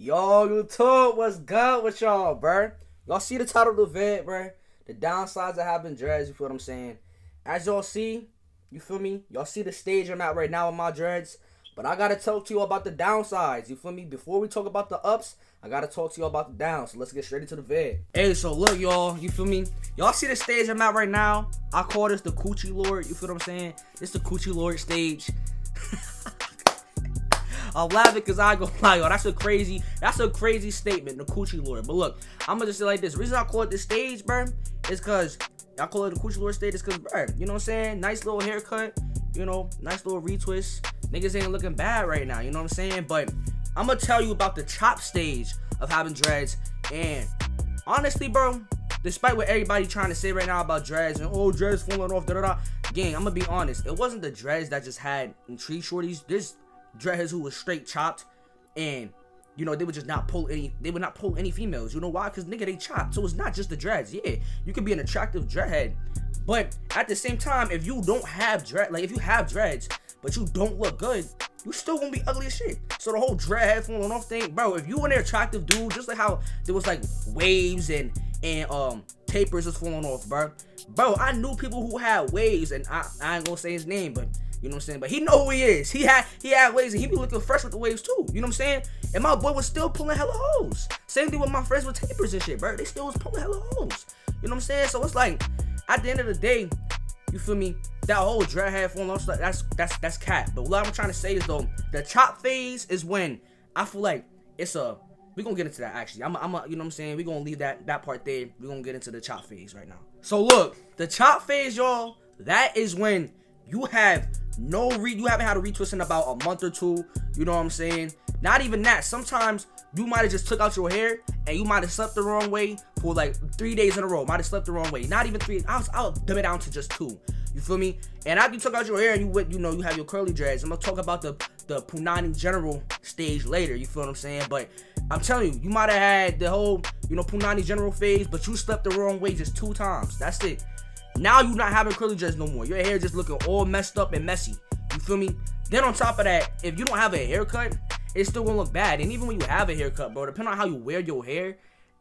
Yo, YouTube, what's good with y'all, bruh? Y'all see the title of the vid, bruh? The downsides of having dreads, you feel what I'm saying? As y'all see, you feel me? Y'all see the stage I'm at right now with my dreads. But I gotta talk to you about the downsides, you feel me? Before we talk about the ups, I gotta talk to you about the downs. So let's get straight into the vid. Hey, so look, y'all, you feel me? Y'all see the stage I'm at right now? I call this the Coochie Lord, you feel what I'm saying? This the Coochie Lord stage. I'm laughing because I go lie, yo. That's a crazy statement, the Coochie Lord. But look, I'm gonna just say like this. The reason I call it this stage, bro, is because I call it the Coochie Lord stage is because, bro, you know what I'm saying? Nice little haircut, you know, nice little retwist. Niggas ain't looking bad right now, you know what I'm saying? But I'm gonna tell you about the chop stage of having dreads. And honestly, bro, despite what everybody trying to say right now about dreads and oh, dreads falling off, gang, I'm gonna be honest. It wasn't the dreads that just had tree shorties. This dreadheads who was straight chopped, and you know they would just not pull any females. You know why? Because nigga, they chopped. So it's not just the dreads. Yeah, you could be an attractive dreadhead, but at the same time, if you don't have if you have dreads but you don't look good, you still gonna be ugly as shit. So the whole dreadhead falling off thing, bro, if you an attractive dude, just like how there was like waves and tapers was falling off, bro, I knew people who had waves, and I ain't gonna say his name, but you know what I'm saying? But he know who he is. He had waves, and he be looking fresh with the waves too. You know what I'm saying? And my boy was still pulling hella hoes. Same thing with my friends with tapers and shit, bro. They still was pulling hella hoes. You know what I'm saying? So it's like, at the end of the day, you feel me? That whole dreadhead falling off, that's cat. But what I'm trying to say is though, the chop phase is when I feel like we gonna get into that actually. I'm you know what I'm saying? We gonna leave that part there. We gonna get into the chop phase right now. So look, the chop phase, y'all, that is when you have you haven't had a retwist in about a month or two. You know what I'm saying? Not even that. Sometimes you might have just took out your hair and you might have slept the wrong way for like 3 days in a row. Might have slept the wrong way. Not even 3. I'll dumb it down to just 2. You feel me? And after you took out your hair and you have your curly dreads, I'm gonna talk about the Punani General stage later. You feel what I'm saying? But I'm telling you, you might have had the whole Punani General phase, but you slept the wrong way just 2 times. That's it. Now you not having curly dreads no more. Your hair just looking all messed up and messy. You feel me? Then on top of that, if you don't have a haircut, it's still gonna look bad. And even when you have a haircut, bro, depending on how you wear your hair,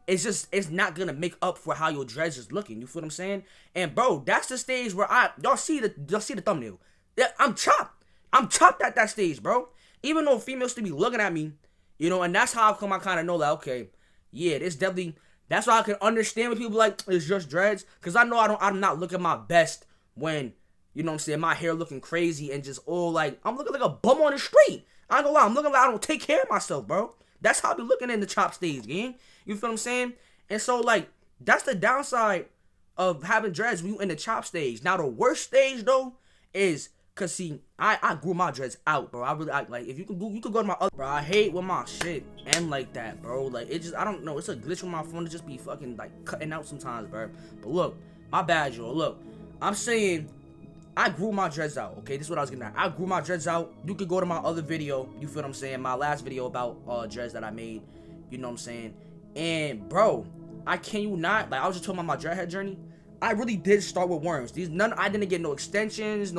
it's not gonna make up for how your dreads is looking. You feel what I'm saying? And bro, that's the stage where y'all see the thumbnail. Yeah, I'm chopped. I'm chopped at that stage, bro. Even though females still be looking at me, and that's how come I kind of know that, okay, yeah, this definitely. That's why I can understand when people like, it's just dreads. Because I know I'm not looking my best when, you know what I'm saying, my hair looking crazy and just all like, I'm looking like a bum on the street. I ain't gonna lie, I'm looking like I don't take care of myself, bro. That's how I be looking in the chop stage, gang. You feel what I'm saying? And so, like, that's the downside of having dreads when you in the chop stage. Now, the worst stage, though, is, cause see, I grew my dreads out, bro. Like, if you could go to my other, bro, I hate when my shit end like that, bro. Like, it just, I don't know, it's a glitch with my phone to just be fucking, like, cutting out sometimes, bro. But look, my bad, y'all. Look, I'm saying, I grew my dreads out, okay? This is what I was getting at. I grew my dreads out. You could go to my other video, you feel what I'm saying? My last video about dreads that I made, you know what I'm saying? And, bro, I was just talking about my dreadhead journey. I really did start with worms. I didn't get no extensions,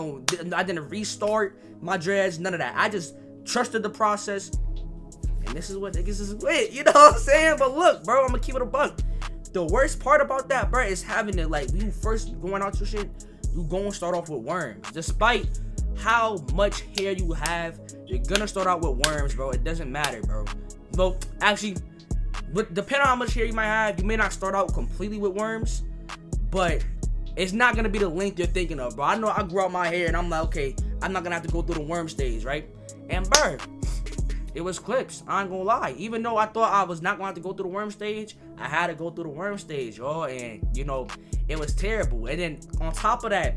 I didn't restart my dreads, none of that. I just trusted the process, and this is what niggas is with, you know what I'm saying? But look, bro, I'm gonna keep it a buck. The worst part about that, bro, is having it, like, when you first going out to shit, you gonna start off with worms. Despite how much hair you have, you're gonna start out with worms, bro. It doesn't matter, bro. Well, actually, depending on how much hair you might have, you may not start out completely with worms, but it's not gonna be the length you're thinking of, bro. I know I grew out my hair and I'm like, okay, I'm not gonna have to go through the worm stage, right? And bro, it was clips. I ain't gonna lie. Even though I thought I was not gonna have to go through the worm stage, I had to go through the worm stage, y'all. And it was terrible. And then on top of that,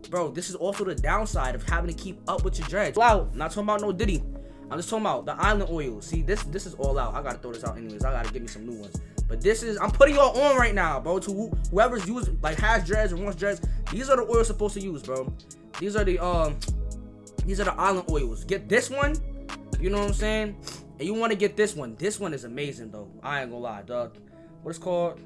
bro, this is also the downside of having to keep up with your dreads. Wow, not talking about no Diddy. I'm just talking about the island oil. See, this is all out. I gotta throw this out anyways. I gotta give me some new ones. But I'm putting y'all on right now, bro. To whoever's using, like, has dreads or wants dreads, these are the oils supposed to use, bro. These are the island oils. Get this one, you know what I'm saying? And you want to get this one. This one is amazing, though. I ain't gonna lie, dog. What it's called?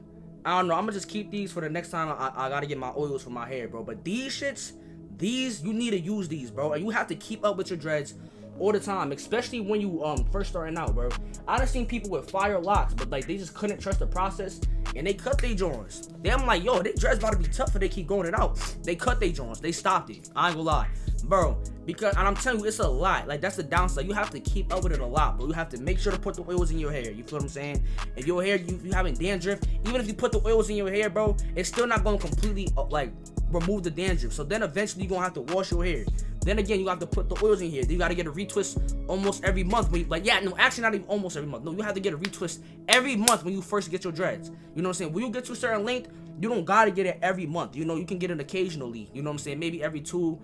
I don't know. I'm gonna just keep these for the next time I gotta get my oils for my hair, bro. But these shits, you need to use these, bro. And you have to keep up with your dreads all the time, especially when you first starting out, bro. I done seen people with fire locks, but like they just couldn't trust the process and they cut their joints. Then I'm like, yo, they dreads about to be tough if they keep growing it out. They cut their joints, they stopped it. I ain't gonna lie, bro. Because, and I'm telling you, it's a lot. Like, that's the downside. You have to keep up with it a lot, bro. You have to make sure to put the oils in your hair. You feel what I'm saying? If your hair, you having dandruff, even if you put the oils in your hair, bro, it's still not gonna completely like remove the dandruff. So then eventually you're gonna have to wash your hair. Then again, you have to put the oils in here. Then you gotta get a retwist almost every month. When you, like, yeah, no, actually not even almost every month. No, you have to get a retwist every month when you first get your dreads. You know what I'm saying? When you get to a certain length, you don't gotta get it every month. You know, you can get it occasionally. You know what I'm saying? Maybe every two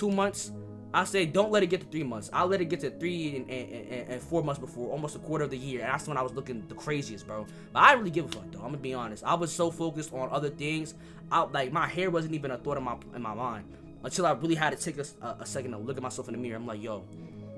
months. I say don't let it get to 3 months. I'll let it get to 3 and 4 months before, almost a quarter of the year. And that's when I was looking the craziest, bro. But I didn't really give a fuck, though. I'm gonna be honest. I was so focused on other things. Like, my hair wasn't even a thought in my mind until I really had to take a second to look at myself in the mirror. I'm like, yo,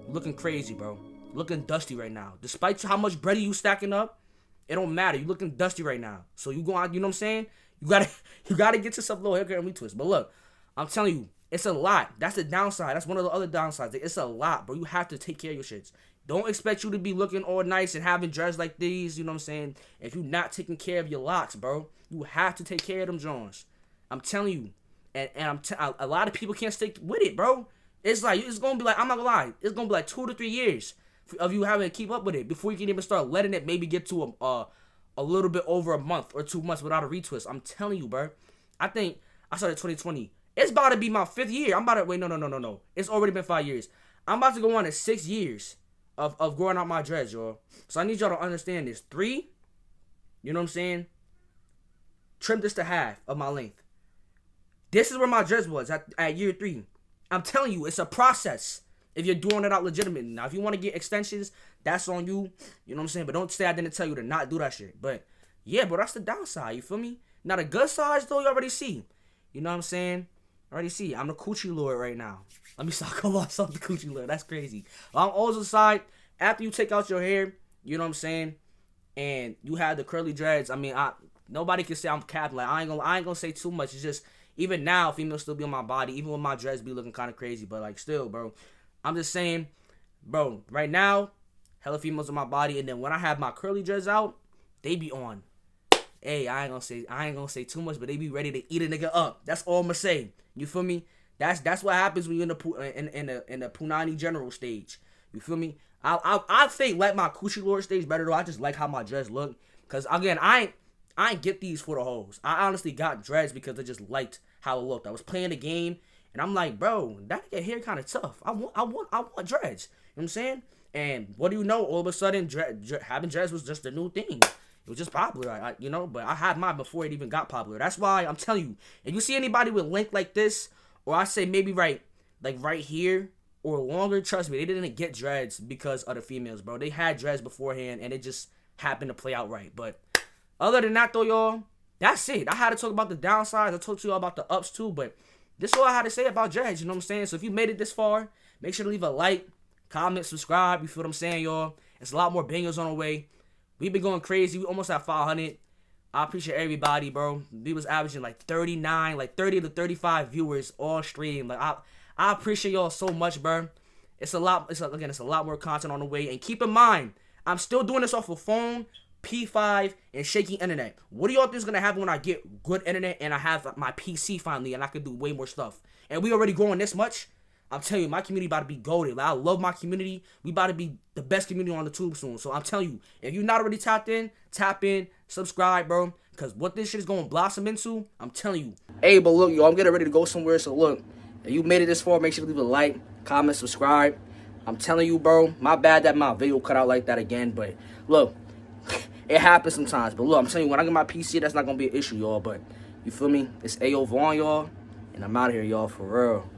looking crazy, bro. Looking dusty right now. Despite how much bread you stacking up, it don't matter. You looking dusty right now. So you go out, you know what I'm saying? You gotta get yourself a little haircut and retwist. But look, I'm telling you, it's a lot. That's the downside. That's one of the other downsides. It's a lot, bro. You have to take care of your shits. Don't expect you to be looking all nice and having dreads like these, you know what I'm saying? If you're not taking care of your locks, bro, you have to take care of them Jones. I'm telling you. And a lot of people can't stick with it, bro. It's like, it's going to be like, I'm not going to lie, it's going to be like 2 to 3 years of you having to keep up with it before you can even start letting it maybe get to a little bit over a month or 2 months without a retwist. I'm telling you, bro. I think I started 2020. It's about to be my 5th year. I'm about to, wait, no. It's already been 5 years. I'm about to go on to 6 years of growing out my dreads, y'all. So I need y'all to understand this. 3, you know what I'm saying? Trim this to half of my length. This is where my dreads was at year 3. I'm telling you, it's a process if you're doing it out legitimately. Now, if you want to get extensions, that's on you. You know what I'm saying? But don't say I didn't tell you to not do that shit. But, yeah, bro, that's the downside. You feel me? Now, the good sides, though, you already see. You know what I'm saying? Already see, I'm the coochie lord right now. Let me stop calling myself the coochie lord. That's crazy. On the side, after you take out your hair, you know what I'm saying, and you have the curly dreads. I mean, nobody can say I'm capping. Like, I ain't gonna say too much. It's just, even now, females still be on my body, even when my dreads be looking kind of crazy. But like, still, bro, I'm just saying, bro. Right now, hella females on my body, and then when I have my curly dreads out, they be on. Hey, I ain't gonna say too much, but they be ready to eat a nigga up. That's all I'm gonna say. You feel me? That's what happens when you're in the Punani general stage. You feel me? I think like my coochie lord stage better though. I just like how my dreads look. Cause again, I ain't get these for the hoes. I honestly got dreads because I just liked how it looked. I was playing the game and I'm like, bro, that nigga hair kind of tough. I want dreads. You know what I'm saying? And what do you know? All of a sudden, having dreads was just a new thing. It was just popular, you know, but I had mine before it even got popular. That's why I'm telling you, if you see anybody with length like this, or I say maybe right here or longer, trust me, they didn't get dreads because of the females, bro. They had dreads beforehand, and it just happened to play out right. But other than that, though, y'all, that's it. I had to talk about the downsides. I talked to y'all about the ups, too, but this is all I had to say about dreads, you know what I'm saying? So if you made it this far, make sure to leave a like, comment, subscribe, you feel what I'm saying, y'all? It's a lot more bangers on the way. We've been going crazy. We almost at 500. I appreciate everybody, bro. We was averaging like 30 to 35 viewers all stream. Like I appreciate y'all so much, bro. It's a lot more content on the way. And keep in mind, I'm still doing this off a phone, P5, and shaky internet. What do y'all think is gonna happen when I get good internet and I have my PC finally and I can do way more stuff? And we already growing this much. I'm telling you, my community about to be golden. Like, I love my community. We about to be the best community on the tube soon. So I'm telling you, if you're not already tapped in, tap in, subscribe, bro. Because what this shit is going to blossom into, I'm telling you. Hey, but look, yo, I'm getting ready to go somewhere. So look, if you made it this far, make sure to leave a like, comment, subscribe. I'm telling you, bro, my bad that my video cut out like that again. But look, it happens sometimes. But look, I'm telling you, when I get my PC, that's not going to be an issue, y'all. But you feel me? It's Ayo Vaughn, y'all. And I'm out of here, y'all, for real.